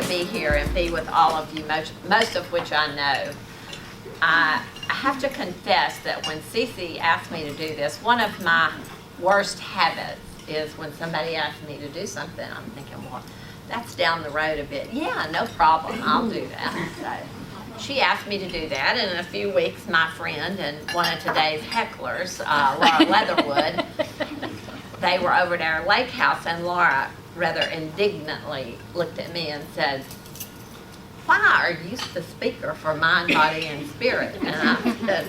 to be here and be with all of you, most of which I know. I have to confess that when Cece asked me to do this, one of my worst habits is when somebody asks me to do something, I'm thinking, well, that's down the road a bit. Yeah, no problem, I'll do that. So she asked me to do that, and in a few weeks, my friend and one of today's hecklers, Laura Leatherwood, they were over at our lake house, and Laura rather indignantly looked at me and said, why are you the speaker for mind, body, and spirit? And I said,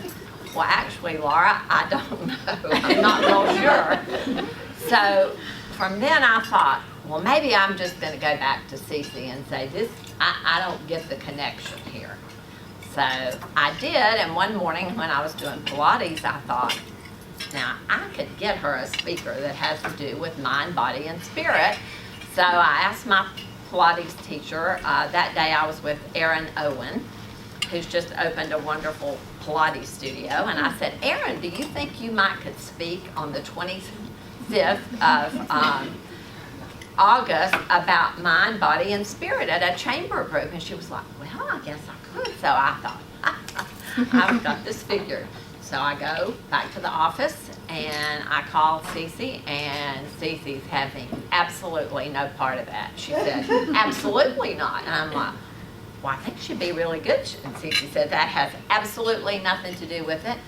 well, actually, Laura, I don't know. I'm not real sure. So from then I thought, well, maybe I'm just going to go back to Cece and say, I don't get the connection here. So I did, and one morning when I was doing Pilates, I thought, now I could get her a speaker that has to do with mind, body, and spirit. So I asked my Pilates teacher, that day I was with Erin Owen, who's just opened a wonderful Pilates studio, and I said, Erin, do you think you might could speak on the 25th of August about mind, body, and spirit at a chamber group? And she was like, well, I guess I could. So I thought, I've got this figured. So I go back to the office and I call Cece, and Cece's having absolutely no part of that. She said, absolutely not. And I'm like, well, I think she'd be really good. And Cece said, that has absolutely nothing to do with it.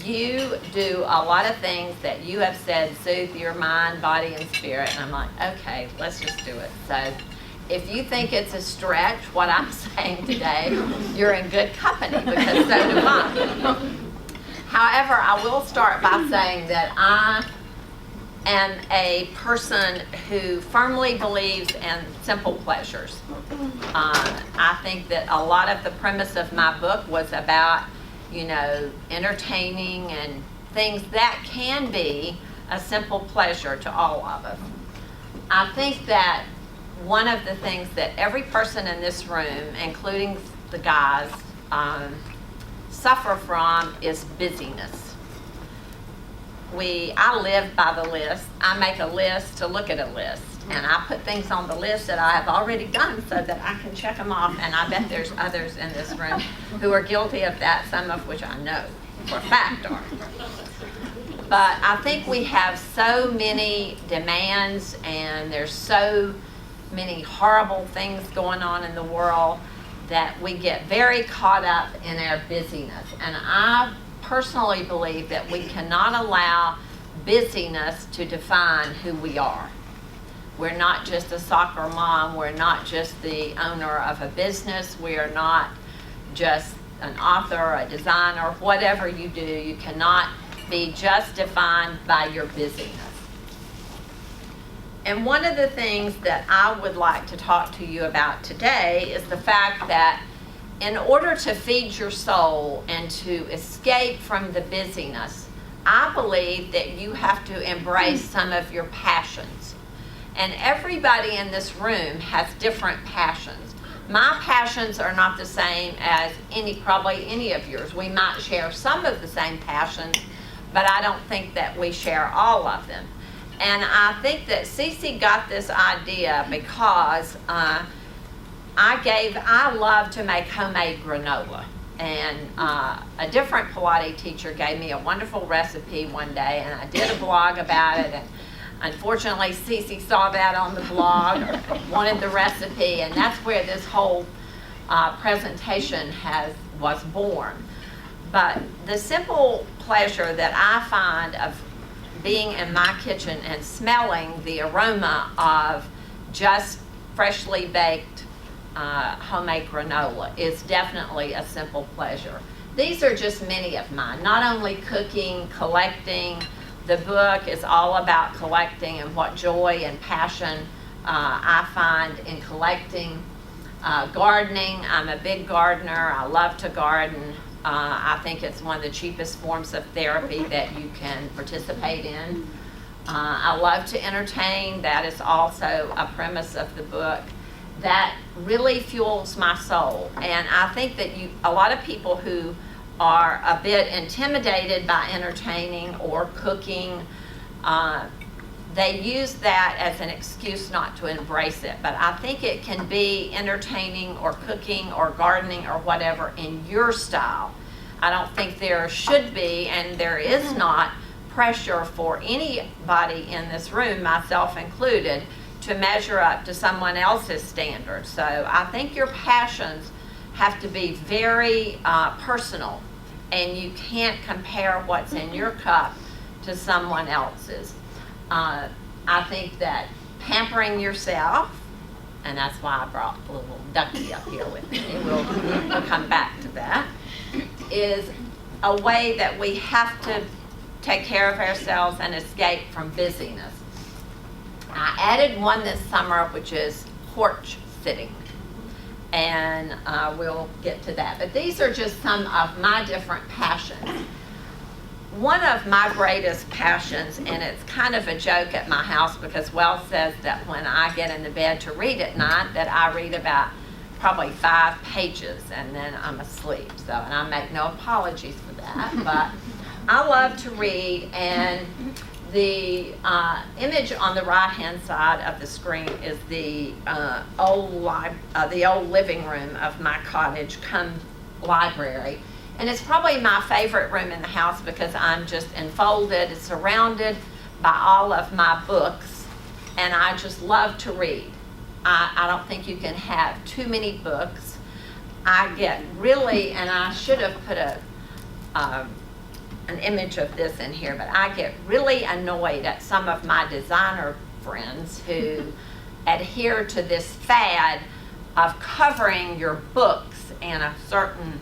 You do a lot of things that you have said soothe your mind, body, and spirit. And I'm like, okay, let's just do it. So if you think it's a stretch, what I'm saying today, you're in good company, because so do I. However, I will start by saying that I am a person who firmly believes in simple pleasures. I think that a lot of the premise of my book was about, entertaining and things that can be a simple pleasure to all of us. I think that one of the things that every person in this room, including the guys, suffer from is busyness. I live by the list. I make a list to look at a list, and I put things on the list that I have already done so that I can check them off, and I bet there's others in this room who are guilty of that, some of which I know for a fact are. But I think we have so many demands, and there's so many horrible things going on in the world that we get very caught up in our busyness. And I personally believe that we cannot allow busyness to define who we are. We're not just a soccer mom, we're not just the owner of a business, we are not just an author, a designer, whatever you do, you cannot be just defined by your busyness. And one of the things that I would like to talk to you about today is the fact that in order to feed your soul and to escape from the busyness, I believe that you have to embrace some of your passions. And everybody in this room has different passions. My passions are not the same as probably any of yours. We might share some of the same passions, but I don't think that we share all of them. And I think that Cece got this idea because I love to make homemade granola. And a different Pilates teacher gave me a wonderful recipe one day, and I did a blog about it. And unfortunately, Cece saw that on the blog, or wanted the recipe, and that's where this whole presentation was born. But the simple pleasure that I find of being in my kitchen and smelling the aroma of just freshly baked homemade granola is definitely a simple pleasure. These are just many of mine, not only cooking, collecting. The book is all about collecting and what joy and passion I find in collecting. Gardening, I'm a big gardener. I love to garden. I think it's one of the cheapest forms of therapy that you can participate in. I love to entertain. That is also a premise of the book. That really fuels my soul. And I think that a lot of people who are a bit intimidated by entertaining or cooking they use that as an excuse not to embrace it. But I think it can be entertaining or cooking or gardening or whatever in your style. I don't think there should be, and there is not, pressure for anybody in this room, myself included, to measure up to someone else's standards. So I think your passions have to be very personal, and you can't compare what's in your cup to someone else's. I think that pampering yourself, and that's why I brought a little ducky up here with me, we'll come back to that, is a way that we have to take care of ourselves and escape from busyness. I added one this summer, which is porch sitting, and we'll get to that. But these are just some of my different passions. One of my greatest passions, and it's kind of a joke at my house because Wells says that when I get into bed to read at night that I read about probably 5 pages and then I'm asleep. So, and I make no apologies for that, but I love to read, and the image on the right-hand side of the screen is the old living room of my cottage come library. And it's probably my favorite room in the house because I'm just enfolded, surrounded by all of my books, and I just love to read. I don't think you can have too many books. I get really, and I should have put an image of this in here, but I get really annoyed at some of my designer friends who adhere to this fad of covering your books in a certain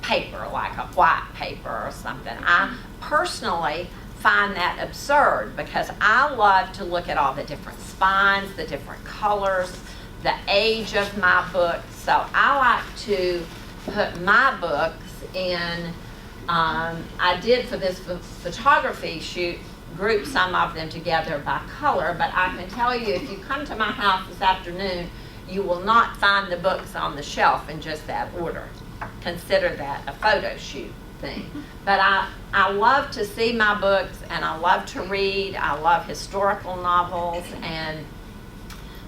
paper, like a white paper or something. I personally find that absurd because I love to look at all the different spines, the different colors, the age of my books. So I like to put my books in, I did for this photography shoot, group some of them together by color, but I can tell you if you come to my house this afternoon, you will not find the books on the shelf in just that order. Consider that a photo shoot thing. But I love to see my books, and I love to read. I love historical novels, and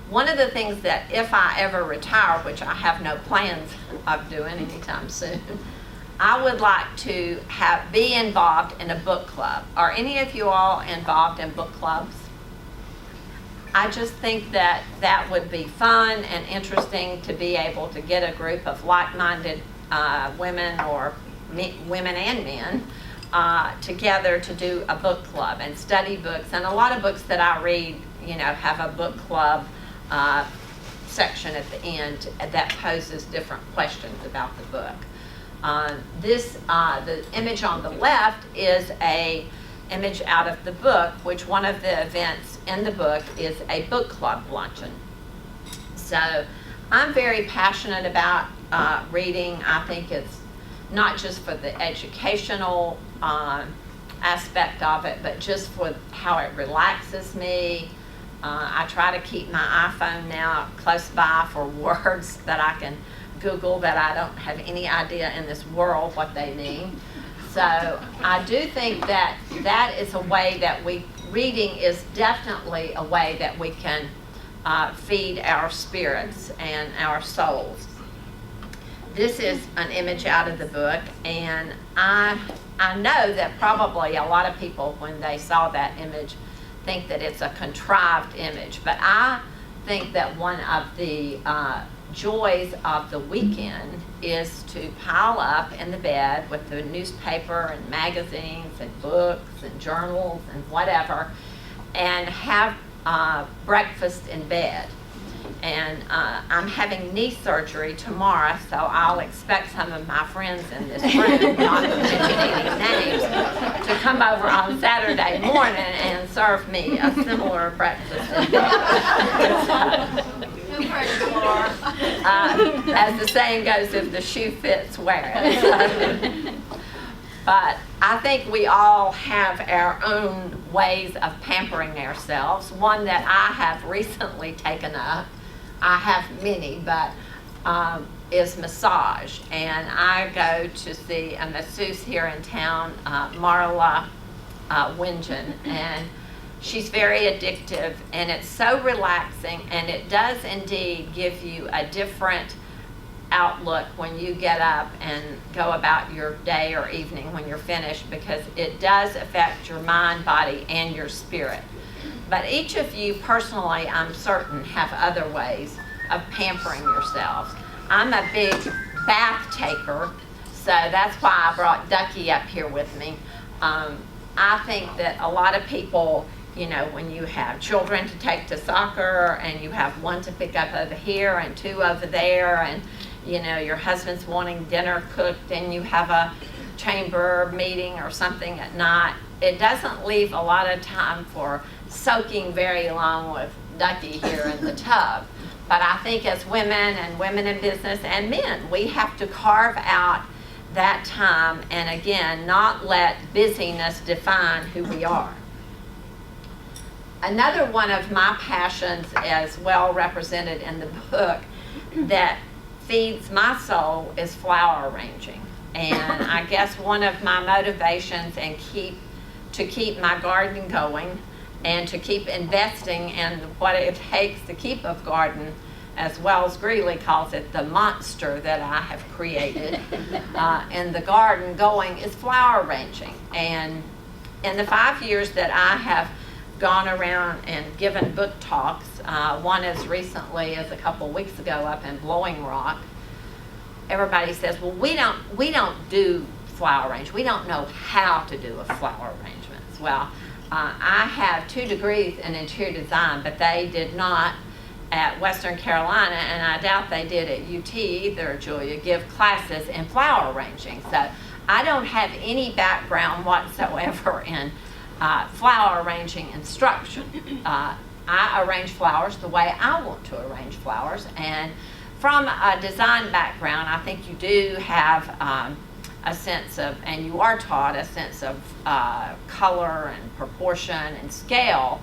one of the things that if I ever retire, which I have no plans of doing anytime soon, I would like to be involved in a book club. Are any of you all involved in book clubs? I just think that that would be fun and interesting to be able to get a group of like-minded women or women and men together to do a book club and study books. And a lot of books that I read, have a book club section at the end that poses different questions about the book. The image on the left is a image out of the book, which one of the events in the book is a book club luncheon. So I'm very passionate about reading. I think it's not just for the educational aspect of it, but just for how it relaxes me. I try to keep my iPhone now close by for words that I can Google that I don't have any idea in this world what they mean. So I do think that that is a way that reading is definitely a way that we can feed our spirits and our souls. This is an image out of the book, and I know that probably a lot of people, when they saw that image, think that it's a contrived image, but I think that one of the joys of the weekend is to pile up in the bed with the newspaper and magazines and books and journals and whatever, and have breakfast in bed. And I'm having knee surgery tomorrow, so I'll expect some of my friends in this room, not to mention any names, to come over on Saturday morning and serve me a similar breakfast in bed. As the saying goes, if the shoe fits, wear it. But I think we all have our own ways of pampering ourselves. One that I have recently taken up, I have many, but is massage. And I go to see a masseuse here in town, Marla Wingen, and she's very addictive, and it's so relaxing, and it does indeed give you a different outlook when you get up and go about your day or evening when you're finished, because it does affect your mind, body, and your spirit. But each of you personally, I'm certain, have other ways of pampering yourselves. I'm a big bath taker, so that's why I brought Ducky up here with me. I think that a lot of people, you know, when you have children to take to soccer and you have one to pick up over here and two over there, and you know, your husband's wanting dinner cooked and you have a chamber meeting or something at night, it doesn't leave a lot of time for soaking very long with Ducky here in the tub. But I think as women and women in business and men, we have to carve out that time and again, not let busyness define who we are. Another one of my passions, as well represented in the book, that feeds my soul is flower arranging. And I guess one of my motivations to keep my garden going and to keep investing in what it takes to keep a garden, as Wells Greeley calls it, the monster that I have created in the garden going, is flower arranging. And in the 5 years that I have gone around and given book talks, one as recently as a couple weeks ago up in Blowing Rock, everybody says, well, we don't do flower arrangement. We don't know how to do a flower arrangements. Well, I have 2 degrees in interior design, but they did not at Western Carolina, and I doubt they did at UT either, Julia, give classes in flower arranging. So I don't have any background whatsoever in flower arranging instruction. I arrange flowers the way I want to arrange flowers, and from a design background, I think you do have a sense of, and you are taught a sense of color and proportion and scale,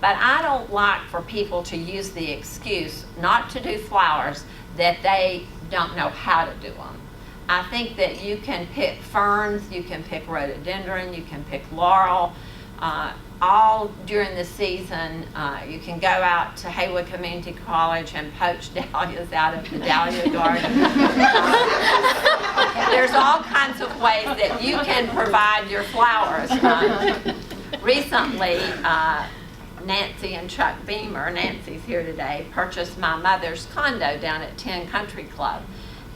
but I don't like for people to use the excuse not to do flowers that they don't know how to do them. I think that you can pick ferns, you can pick rhododendron, you can pick laurel, all during the season. You can go out to Haywood Community College and poach dahlias out of the dahlia garden. There's all kinds of ways that you can provide your flowers. Recently, Nancy and Chuck Beamer, Nancy's here today, purchased my mother's condo down at 10 Country Club.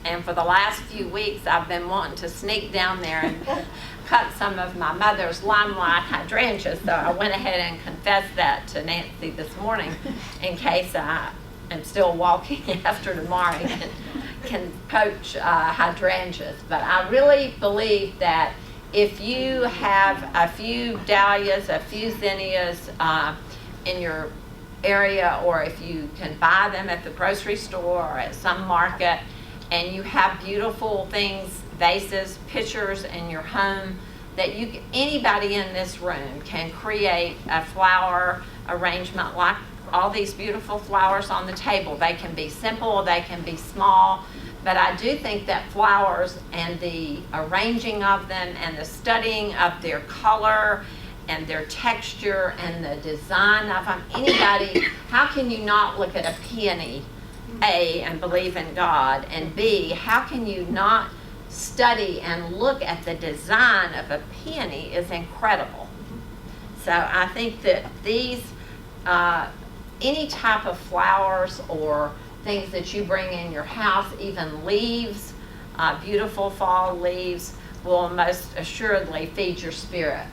And for the last few weeks, I've been wanting to sneak down there and cut some of my mother's limelight hydrangeas. So I went ahead and confessed that to Nancy this morning in case I am still walking after tomorrow and can poach hydrangeas. But I really believe that if you have a few dahlias, a few zinnias in your area, or if you can buy them at the grocery store or at some market, and you have beautiful things, vases, pictures in your home, that anybody in this room can create a flower arrangement like all these beautiful flowers on the table. They can be simple, they can be small, but I do think that flowers and the arranging of them and the studying of their color and their texture and the design of them, how can you not look at a peony, A, and believe in God, and B, how can you not study and look at the design of a peony is incredible. So I think that these, any type of flowers or things that you bring in your house, even leaves, beautiful fall leaves, will most assuredly feed your spirit.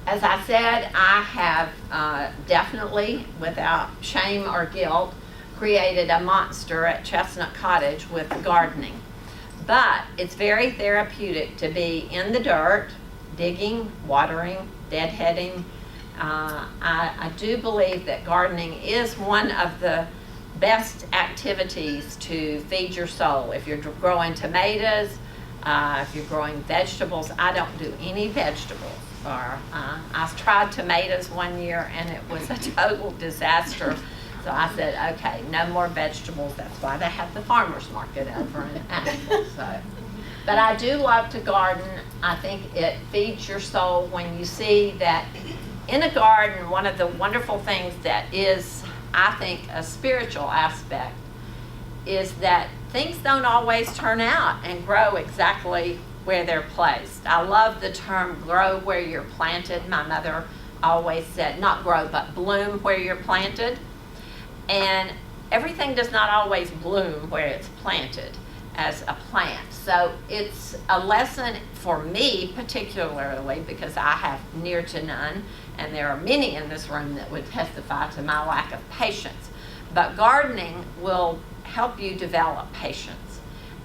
As I said, I have definitely, without shame or guilt, created a monster at Chestnut Cottage with gardening. But it's very therapeutic to be in the dirt, digging, watering, deadheading. I do believe that gardening is one of the best activities to feed your soul. If you're growing tomatoes, if you're growing vegetables, I don't do any vegetables. I tried tomatoes one year and it was a total disaster. So I said, okay, no more vegetables. That's why they have the farmer's market over in Asheville. But I do love to garden. I think it feeds your soul when you see that in a garden, one of the wonderful things that is, I think, a spiritual aspect is that things don't always turn out and grow exactly where they're placed. I love the term grow where you're planted. My mother always said, not grow, but bloom where you're planted. And everything does not always bloom where it's planted as a plant. So it's a lesson for me particularly, because I have near to none, and there are many in this room that would testify to my lack of patience. But gardening will help you develop patience.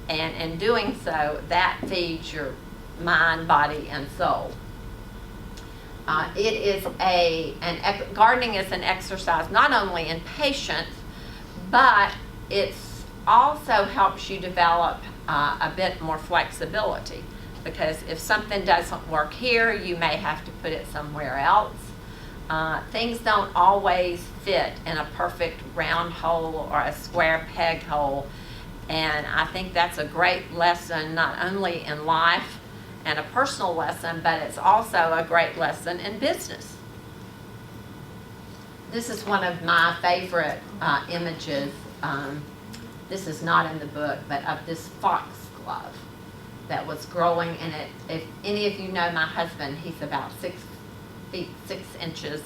And in doing so, that feeds your mind, body, and soul. Gardening is an exercise not only in patience, but it also helps you develop a bit more flexibility, because if something doesn't work here, you may have to put it somewhere else. Things don't always fit in a perfect round hole or a square peg hole, and I think that's a great lesson not only in life and a personal lesson, but it's also a great lesson in business. This is one of my favorite images. This is not in the book, but of this foxglove that was growing in it. If any of you know my husband, he's about 6 feet 6 inches,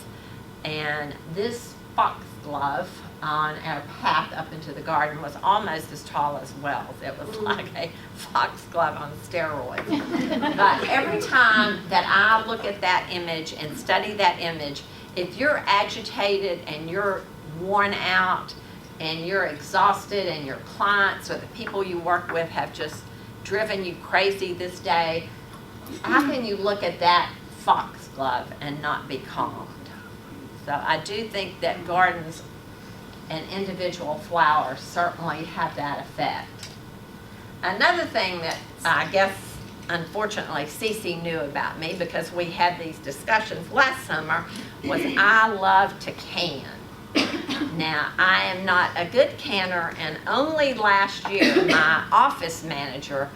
and this foxglove on our path up into the garden was almost as tall as Wells. It was like a foxglove on steroids. But every time that I look at that image and study that image, if you're agitated and you're worn out and you're exhausted and your clients or the people you work with have just driven you crazy this day, how can you look at that foxglove and not be calmed? So I do think that gardens and individual flowers certainly have that effect. Another thing that I guess unfortunately Cece knew about me, because we had these discussions last summer, was I love to can. Now, I am not a good canner, and only last year my office manager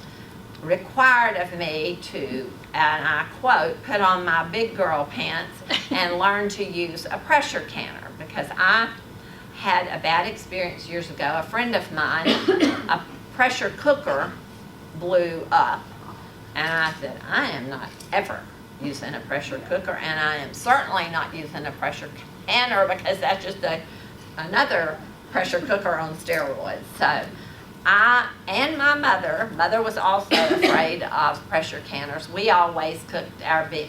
required of me to, and I quote, put on my big girl pants and learn to use a pressure canner, because I had a bad experience years ago. A friend of mine, a pressure cooker blew up, and I said, I am not ever using a pressure cooker, and I am certainly not using a pressure canner, because that's just another pressure cooker on steroids. So I and my mother was also afraid of pressure canners. We always cooked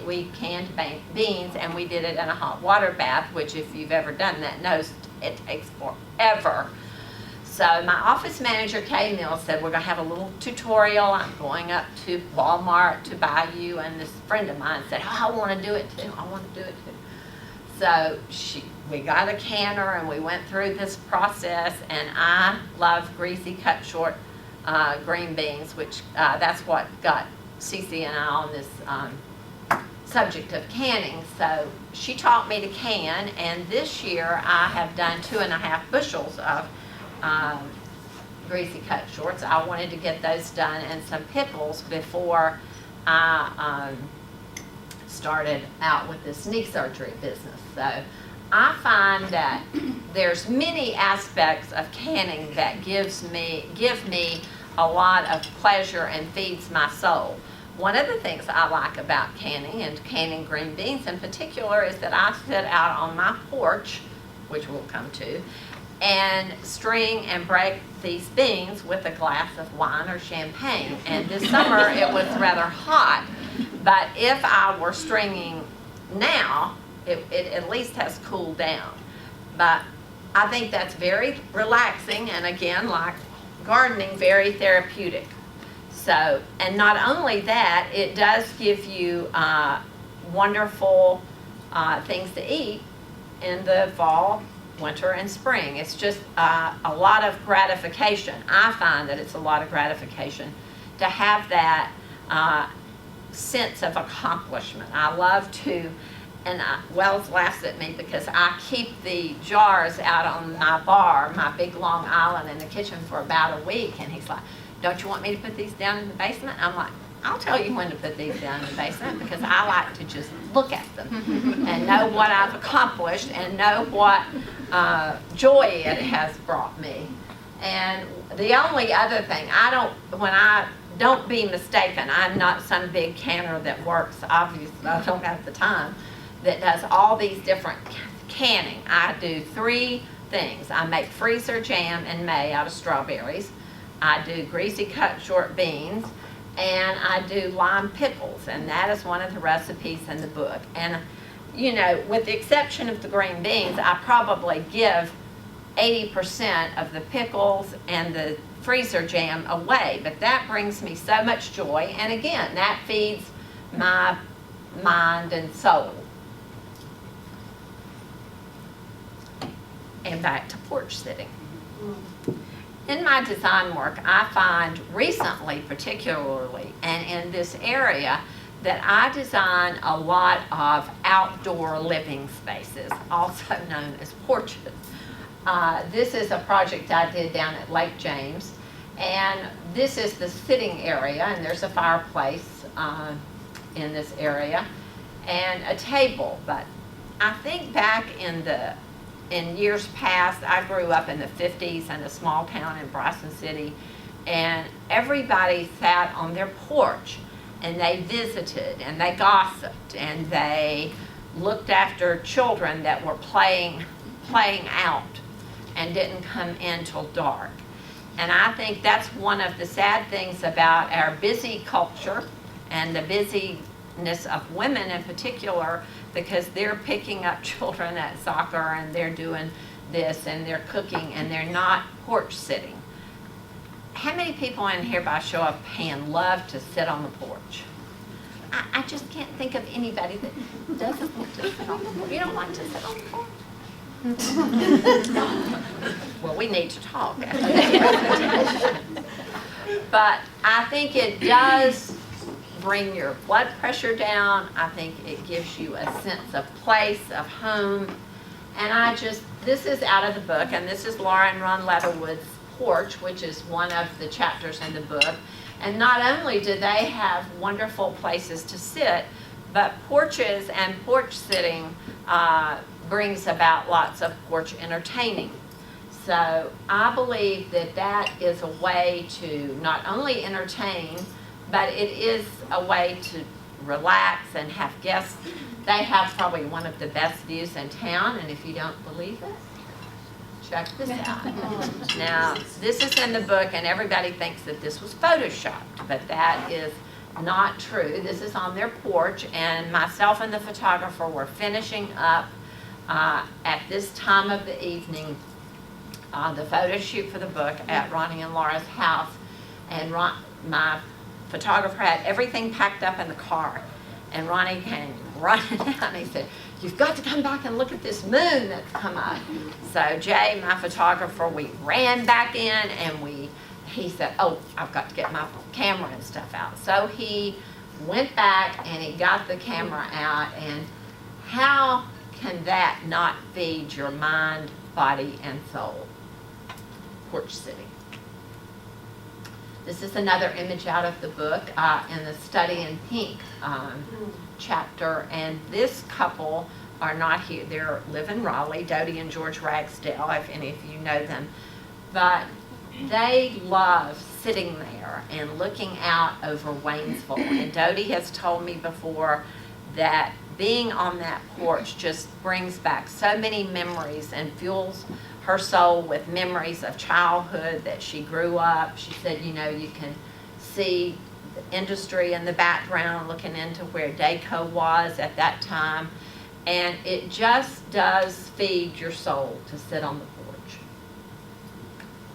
we canned beans, and we did it in a hot water bath, which if you've ever done that knows it takes forever. So my office manager, Kay Mills, said, we're going to have a little tutorial. I'm going up to Walmart to buy you. And this friend of mine said, oh, I want to do it too. I want to do it too. So we got a canner and we went through this process, and I love greasy cut short green beans, which that's what got Cece and I on this subject of canning. So she taught me to can, and this year I have done 2.5 bushels of greasy cut shorts. I wanted to get those done, and some pickles before I started out with this knee surgery business. So I find that there's many aspects of canning that give me a lot of pleasure and feeds my soul. One of the things I like about canning, and canning green beans in particular, is that I sit out on my porch, which we'll come to, and string and break these beans with a glass of wine or champagne. And this summer it was rather hot, but if I were stringing now, it at least has cooled down. But I think that's very relaxing, and again, like gardening, very therapeutic. So, and not only that, it does give you wonderful things to eat in the fall, winter, and spring. It's just a lot of gratification. I find that it's a lot of gratification to have that sense of accomplishment. I love to, and Wells laughs at me because I keep the jars out on my bar, my big long island in the kitchen, for about a week, and he's like, don't you want me to put these down in the basement? I'm like, I'll tell you when to put these down in the basement because I like to just look at them and know what I've accomplished and know what joy it has brought me. And the only other thing, don't be mistaken, I'm not some big canner that works, obviously I don't have the time, that does all these different canning. I do 3 things. I make freezer jam in May out of strawberries. I do greasy cut short beans, and I do lime pickles, and that is one of the recipes in the book. And you know, with the exception of the green beans, I probably give 80% of the pickles and the freezer jam away, but that brings me so much joy, and again, that feeds my mind and soul. And back to porch sitting. In my design work, I find recently particularly, and in this area, that I design a lot of outdoor living spaces, also known as porches. This is a project I did down at Lake James, and this is the sitting area, and there's a fireplace in this area, and a table. But I think back in years past, I grew up in the 50s in a small town in Bryson City, and everybody sat on their porch, and they visited, and they gossiped, and they looked after children that were playing out and didn't come in till dark. And I think that's one of the sad things about our busy culture and the busyness of women in particular, because they're picking up children at soccer and they're doing this and they're cooking and they're not porch sitting. How many people in here by show of hand love to sit on the porch? I just can't think of anybody that doesn't want to sit on the porch. You don't like to sit on the porch? Well, we need to talk after this presentation. But I think it does bring your blood pressure down. I think it gives you a sense of place, of home. And this is out of the book, and this is Laura and Ron Leatherwood's porch, which is one of the chapters in the book. And not only do they have wonderful places to sit, but porches and porch sitting brings about lots of porch entertaining. So I believe that that is a way to not only entertain, but it is a way to relax and have guests. They have probably one of the best views in town, and if you don't believe it, check this out. Now, this is in the book, and everybody thinks that this was photoshopped, but that is not true. This is on their porch, and myself and the photographer were finishing up at this time of the evening the photo shoot for the book at Ronnie and Laura's house, and my photographer had everything packed up in the car, and Ronnie came running down. He said, "You've got to come back and look at this moon that's come up." So Jay, my photographer, we ran back in, and he said, "Oh, I've got to get my camera and stuff out." So he went back and he got the camera out, and how can that not feed your mind, body, and soul? Porch sitting. This is another image out of the book in the Study in Pink chapter, and this couple are not here. They live in Raleigh, Dodie and George Ragsdale, if any of you know them. But they love sitting there and looking out over Waynesville. And Dodie has told me before that being on that porch just brings back so many memories and fuels her soul with memories of childhood that she grew up. She said, you know, you can see the industry in the background looking into where Dayco was at that time. And it just does feed your soul to sit on the porch.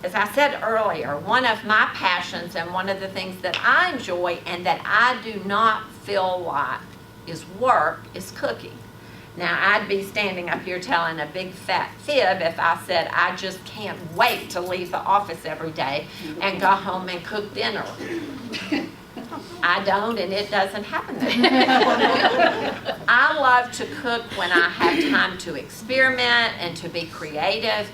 As I said earlier, one of my passions and one of the things that I enjoy and that I do not feel like is work is cooking. Now, I'd be standing up here telling a big fat fib if I said I just can't wait to leave the office every day and go home and cook dinner. I don't, and it doesn't happen that way. I love to cook when I have time to experiment and to be creative.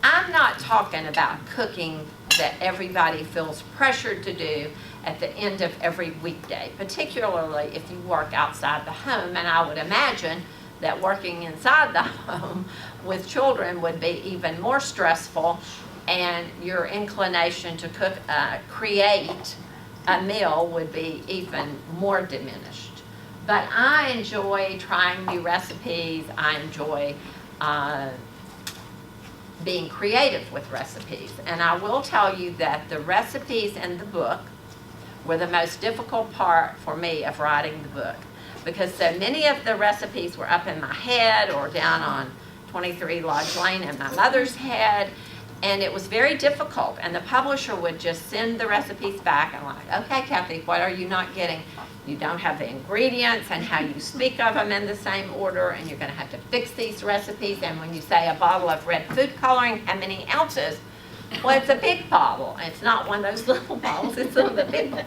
I'm not talking about cooking that everybody feels pressured to do at the end of every weekday, particularly if you work outside the home. And I would imagine that working inside the home with children would be even more stressful, and your inclination to create a meal would be even more diminished. But I enjoy trying new recipes. I enjoy being creative with recipes. And I will tell you that the recipes in the book were the most difficult part for me of writing the book, because so many of the recipes were up in my head or down on 23 Lodge Lane in my mother's head, and it was very difficult. And the publisher would just send the recipes back and like, okay, Kathy, what are you not getting? You don't have the ingredients and how you speak of them in the same order, and you're going to have to fix these recipes. And when you say a bottle of red food coloring, how many ounces? Well, it's a big bottle. It's not one of those little bottles. It's one of the big ones.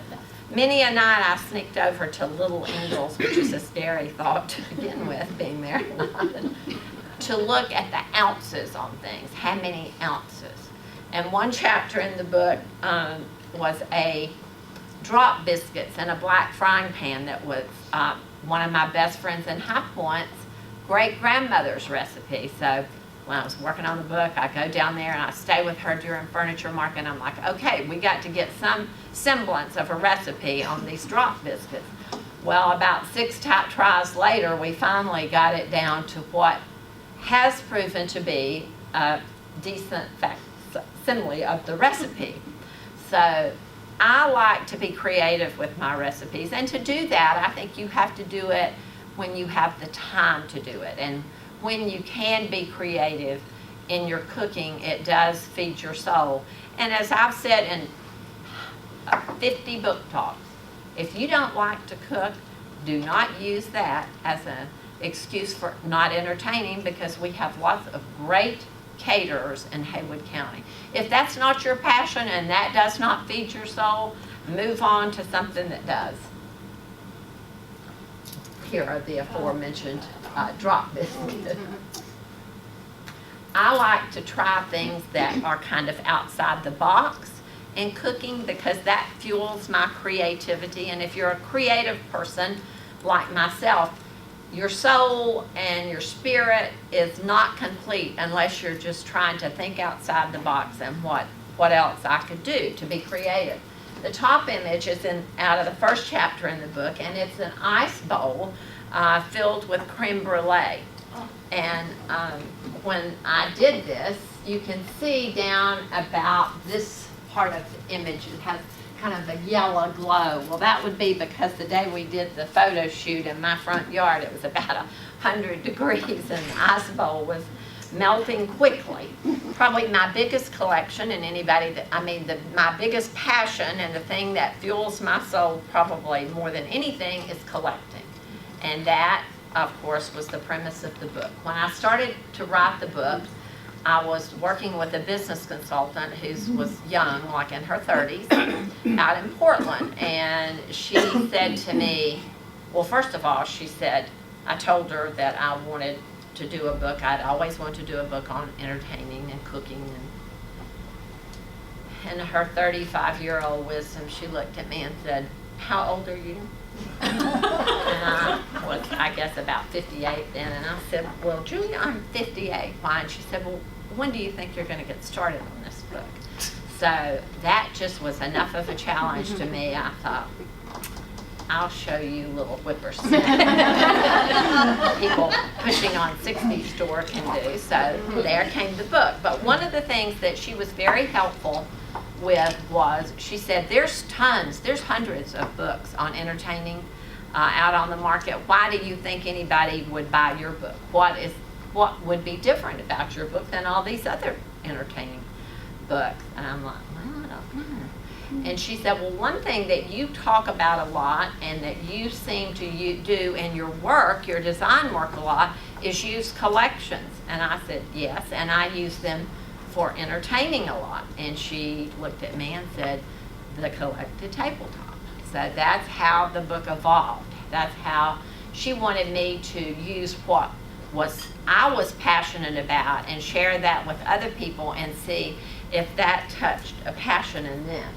Many a night I sneaked over to Little Ingalls, which is a scary thought to begin with, being there in London, to look at the ounces on things. How many ounces? And one chapter in the book was a drop biscuits in a black frying pan that was one of my best friends in High Point's great-grandmother's recipe. So when I was working on the book, I go down there and I stay with her during furniture market, and I'm like, okay, we got to get some semblance of a recipe on these drop biscuits. Well, about 6 tries later, we finally got it down to what has proven to be a decent facsimile of the recipe. So I like to be creative with my recipes, and to do that, I think you have to do it when you have the time to do it. And when you can be creative in your cooking, it does feed your soul. And as I've said in 50 book talks, if you don't like to cook, do not use that as an excuse for not entertaining, because we have lots of great caterers in Haywood County. If that's not your passion and that does not feed your soul, move on to something that does. Here are the aforementioned drop biscuits. I like to try things that are kind of outside the box in cooking, because that fuels my creativity. And if you're a creative person like myself, your soul and your spirit is not complete unless you're just trying to think outside the box and what else I could do to be creative. The top image is out of the first chapter in the book, and it's an ice bowl filled with creme brulee. And when I did this, you can see down about this part of the image, it has kind of a yellow glow. Well, that would be because the day we did the photo shoot in my front yard, it was about 100 degrees and the ice bowl was melting quickly. Probably my biggest collection, and my biggest passion, and the thing that fuels my soul probably more than anything, is collecting. And that, of course, was the premise of the book. When I started to write the book, I was working with a business consultant who was young, like in her 30s, out in Portland. And she said to me, well, first of all, she said, I told her that I wanted to do a book. I'd always wanted to do a book on entertaining and cooking. And in her 35-year-old wisdom, she looked at me and said, how old are you? And I was, I guess, about 58 then. And I said, well, Julia, I'm 58. Why? And she said, well, when do you think you're going to get started on this book? So that just was enough of a challenge to me. I thought, I'll show you little whippersnapper people pushing on 60 store can do. So there came the book. But one of the things that she was very helpful with was, she said, there's hundreds of books on entertaining out on the market. Why do you think anybody would buy your book? What would be different about your book than all these other entertaining books? And I'm like, well, I don't know. And she said, well, one thing that you talk about a lot and that you seem to do in your work, your design work a lot, is use collections. And I said, yes, and I use them for entertaining a lot. And she looked at me and said, the collected tabletop. So that's how the book evolved. That's how she wanted me to use what I was passionate about and share that with other people and see if that touched a passion in them.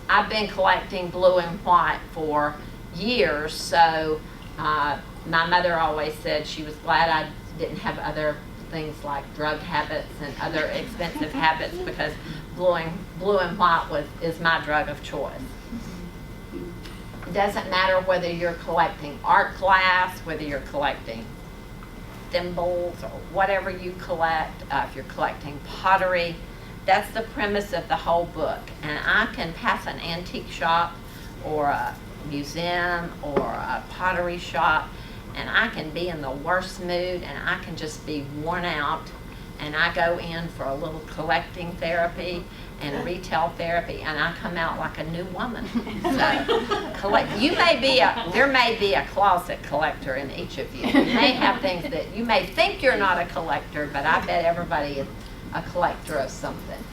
I've been collecting blue and white for years, so my mother always said she was glad I didn't have other things like drug habits and other expensive habits, because blue and white is my drug of choice. It doesn't matter whether you're collecting art glass, whether you're collecting thimbles or whatever you collect, if you're collecting pottery. That's the premise of the whole book. And I can pass an antique shop or a museum or a pottery shop, and I can be in the worst mood and I can just be worn out, and I go in for a little collecting therapy and retail therapy, and I come out like a new woman. So there may be a closet collector in each of you. You may have things that you may think you're not a collector, but I bet everybody is a collector of something.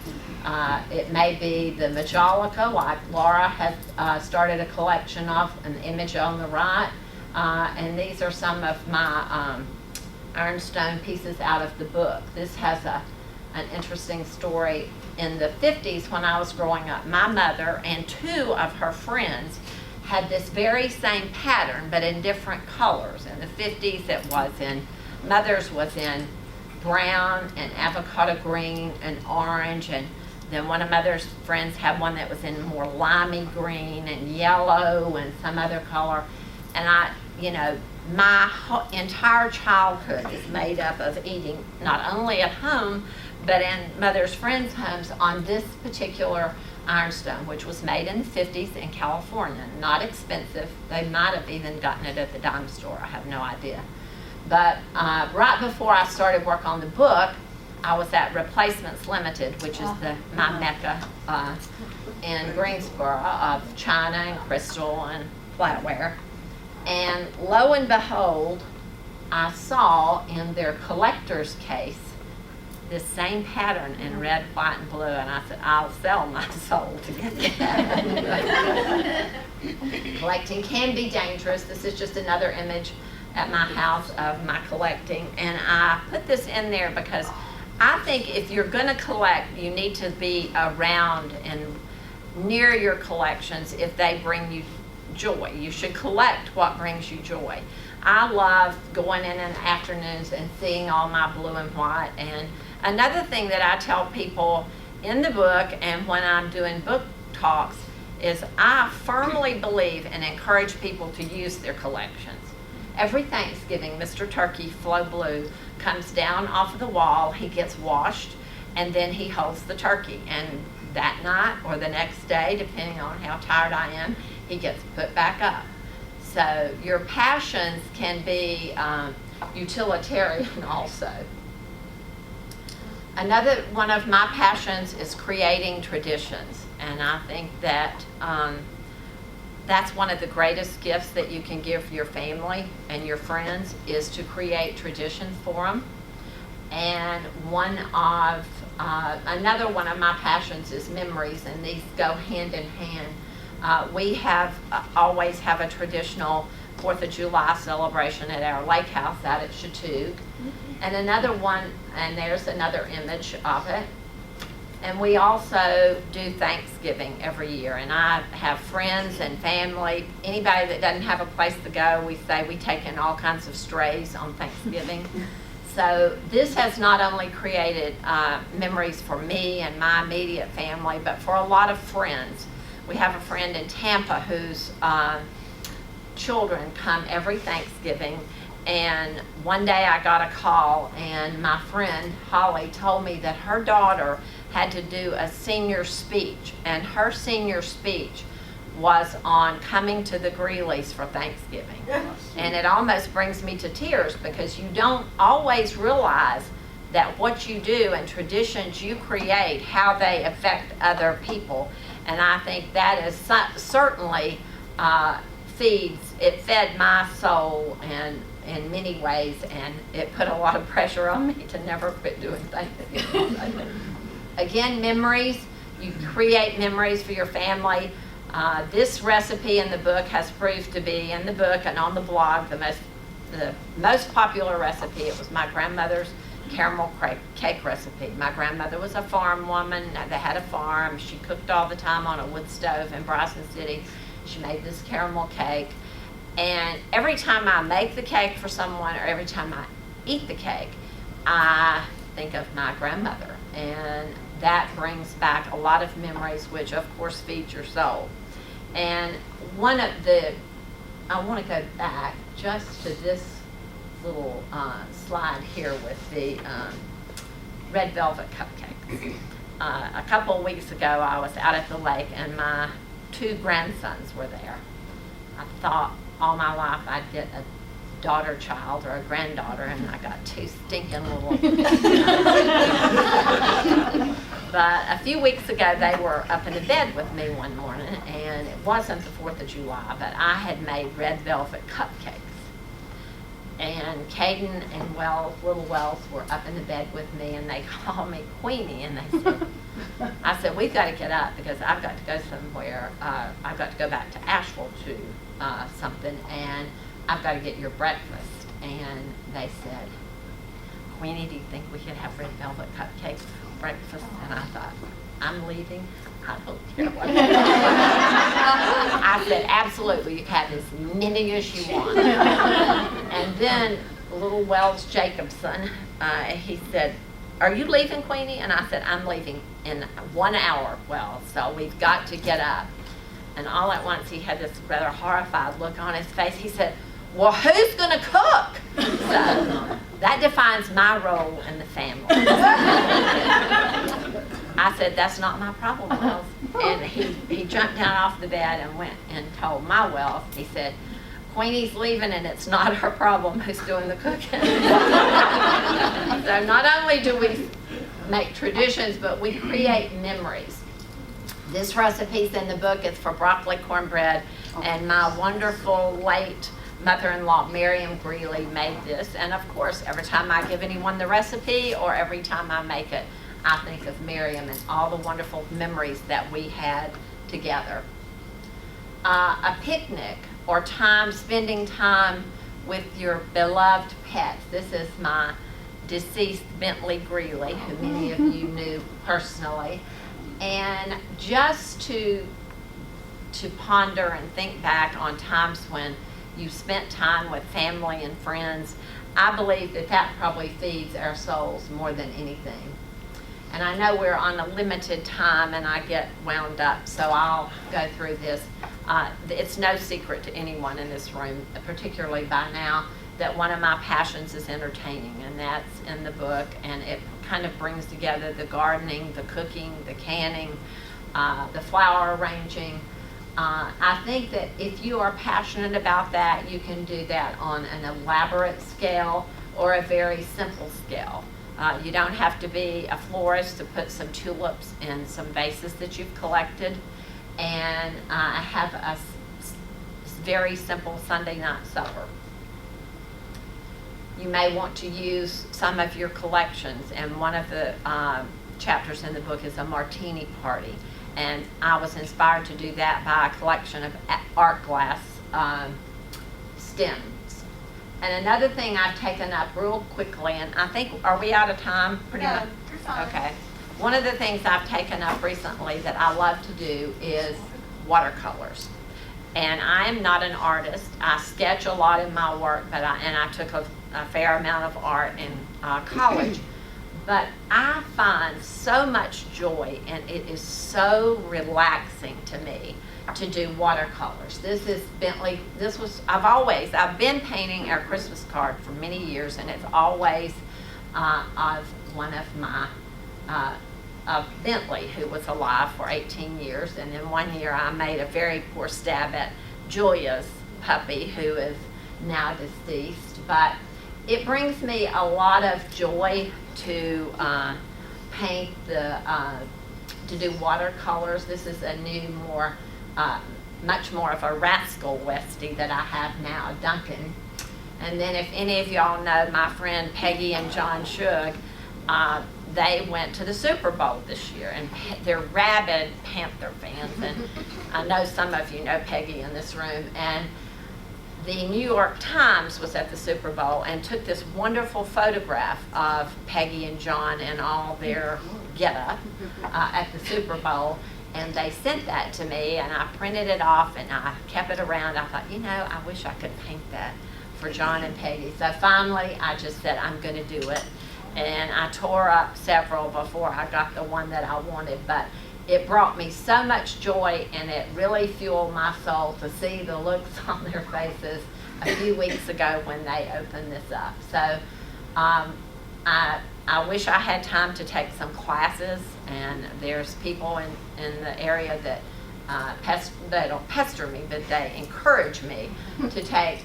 It may be the Majolica, like Laura has started a collection of an image on the right, and these are some of my ironstone pieces out of the book. This has an interesting story. In the 50s, when I was growing up, my mother and two of her friends had this very same pattern, but in different colors. In the 50s, mother's was in brown and avocado green and orange, and then one of mother's friends had one that was in more limey green and yellow and some other color. And my entire childhood is made up of eating not only at home, but in mother's friends' homes on this particular ironstone, which was made in the 50s in California. Not expensive. They might have even gotten it at the dime store. I have no idea. But right before I started work on the book, I was at Replacements Limited, which is my mecca in Greensboro of china and crystal and flatware. And lo and behold, I saw in their collector's case this same pattern in red, white, and blue, and I said, I'll sell my soul to get that. Collecting can be dangerous. This is just another image at my house of my collecting, and I put this in there because I think if you're going to collect, you need to be around and near your collections if they bring you joy. You should collect what brings you joy. I love going in the afternoons and seeing all my blue and white. And another thing that I tell people in the book and when I'm doing book talks is I firmly believe and encourage people to use their collections. Every Thanksgiving, Mr. Turkey, Flo Blue, comes down off of the wall, he gets washed, and then he holds the turkey. And that night or the next day, depending on how tired I am, he gets put back up. So your passions can be utilitarian also. Another one of my passions is creating traditions, and I think that that's one of the greatest gifts that you can give your family and your friends is to create traditions for them. And another one of my passions is memories, and these go hand in hand. We always have a traditional 4th of July celebration at our lake house out at Chautauqua. And another one, and there's another image of it. And we also do Thanksgiving every year. And I have friends and family, anybody that doesn't have a place to go, we say we take in all kinds of strays on Thanksgiving. So this has not only created memories for me and my immediate family, but for a lot of friends. We have a friend in Tampa whose children come every Thanksgiving, and one day I got a call, and my friend Holly told me that her daughter had to do a senior speech, and her senior speech was on coming to the Greeleys for Thanksgiving. And it almost brings me to tears because you don't always realize that what you do and traditions you create, how they affect other people. And I think that is certainly fed my soul and in many ways, and it put a lot of pressure on me to never quit doing Thanksgiving. Again, memories. You create memories for your family. This recipe in the book has proved to be, in the book and on the blog, the most popular recipe. It was my grandmother's caramel cake recipe. My grandmother was a farm woman. They had a farm. She cooked all the time on a wood stove in Bryson City. She made this caramel cake. And every time I make the cake for someone, or every time I eat the cake, I think of my grandmother. And that brings back a lot of memories, which of course feeds your soul. And I want to go back just to this little slide here with the red velvet cupcakes. A couple of weeks ago, I was out at the lake, and my 2 grandsons were there. I thought all my life I'd get a daughter child or a granddaughter, and I got 2 stinking little. But a few weeks ago, they were up in the bed with me one morning, and it wasn't the 4th of July, but I had made red velvet cupcakes. And Caden and little Wells were up in the bed with me, and they called me Queenie, and they said, I said, we've got to get up because I've got to go somewhere. I've got to go back to Asheville to something, and I've got to get your breakfast. And they said, Queenie, do you think we could have red velvet cupcakes for breakfast? And I thought, I'm leaving. I don't care what. I said, absolutely, you can have as many as you want. And then little Wells Jacobson, he said, are you leaving, Queenie? And I said, I'm leaving in 1 hour, Wells, so we've got to get up. And all at once he had this rather horrified look on his face. He said, well, who's going to cook? So that defines my role in the family. I said, that's not my problem, Wells. And he jumped down off the bed and went and told my Wells. He said, Queenie's leaving, and it's not her problem who's doing the cooking. So not only do we make traditions, but we create memories. This recipe's in the book. It's for broccoli cornbread, and my wonderful late mother-in-law, Miriam Greeley, made this. And of course, every time I give anyone the recipe or every time I make it, I think of Miriam and all the wonderful memories that we had together. A picnic or spending time with your beloved pets. This is my deceased Bentley Greeley, who many of you knew personally. And just to ponder and think back on times when you spent time with family and friends, I believe that probably feeds our souls more than anything. And I know we're on a limited time and I get wound up, so I'll go through this. It's no secret to anyone in this room, particularly by now, that one of my passions is entertaining, and that's in the book, and it kind of brings together the gardening, the cooking, the canning, the flower arranging. I think that if you are passionate about that, you can do that on an elaborate scale or a very simple scale. You don't have to be a florist to put some tulips in some vases that you've collected. And I have a very simple Sunday night supper. You may want to use some of your collections, and one of the chapters in the book is a martini party. And I was inspired to do that by a collection of art glass stems. And another thing I've taken up real quickly, and I think, are we out of time? Pretty much? You're fine. Okay. One of the things I've taken up recently that I love to do is watercolors. And I am not an artist. I sketch a lot in my work, but I took a fair amount of art in college. But I find so much joy, and it is so relaxing to me to do watercolors. This is Bentley. I've been painting our Christmas card for many years, and it's always of one of my of Bentley, who was alive for 18 years. And then one year I made a very poor stab at Julia's puppy, who is now deceased. But it brings me a lot of joy to paint to do watercolors. This is a new, much more of a Rascal Westie that I have now, Duncan. And then if any of y'all know my friend Peggy and John Shug, they went to the Super Bowl this year, and they're rabid Panther fans. And I know some of you know Peggy in this room. And the New York Times was at the Super Bowl and took this wonderful photograph of Peggy and John in all their getup at the Super Bowl. And they sent that to me, and I printed it off, and I kept it around. I thought, I wish I could paint that for John and Peggy. So finally, I just said, I'm going to do it. And I tore up several before I got the one that I wanted, but it brought me so much joy, and it really fueled my soul to see the looks on their faces a few weeks ago when they opened this up. So I wish I had time to take some classes, and there's people in the area that they don't pester me, but they encourage me to take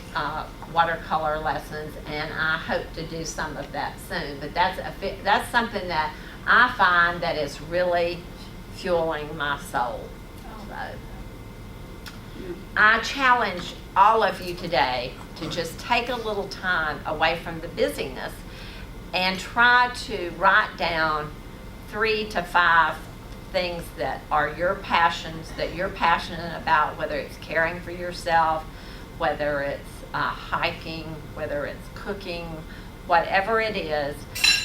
watercolor lessons, and I hope to do some of that soon. But that's something that I find that is really fueling my soul. So I challenge all of you today to just take a little time away from the busyness and try to write down 3 to 5 things that are your passions, that you're passionate about, whether it's caring for yourself, whether it's hiking, whether it's cooking, whatever it is,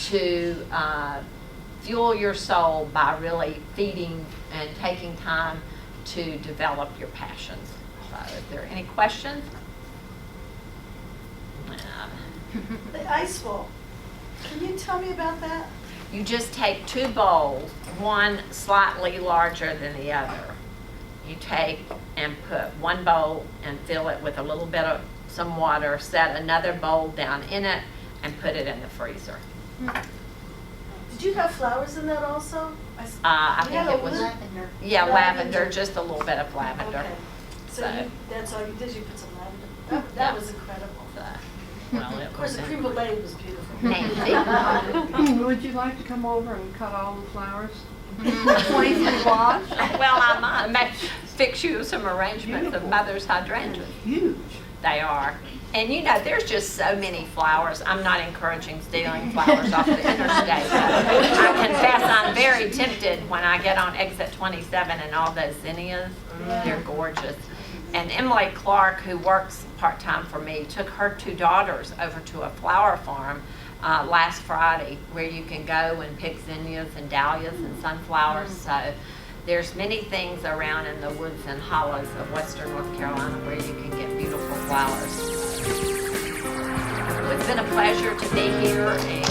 to fuel your soul by really feeding and taking time to develop your passions. So, is there any questions? The ice wall. Can you tell me about that? You just take 2 bowls, one slightly larger than the other. You take and put one bowl and fill it with a little bit of some water, set another bowl down in it, and put it in the freezer. Did you have flowers in that also? I think it was Lavender. Yeah, lavender, just a little bit of lavender. Okay. So that's all you did, you put some lavender. That was incredible. Well, Of course, the creme brulee was beautiful. Nancy. Would you like to come over and cut all the flowers? 23 blocks? Well, I might fix you some arrangements of mother's hydrangeas. Huge. They are. And there's just so many flowers. I'm not encouraging stealing flowers off the interstate. I confess I'm very tempted when I get on exit 27 and all those zinnias. They're gorgeous. And Emily Clark, who works part-time for me, took her 2 daughters over to a flower farm last Friday where you can go and pick zinnias and dahlias and sunflowers. So there's many things around in the woods and hollows of western North Carolina where you can get beautiful flowers. It's been a pleasure to be here, and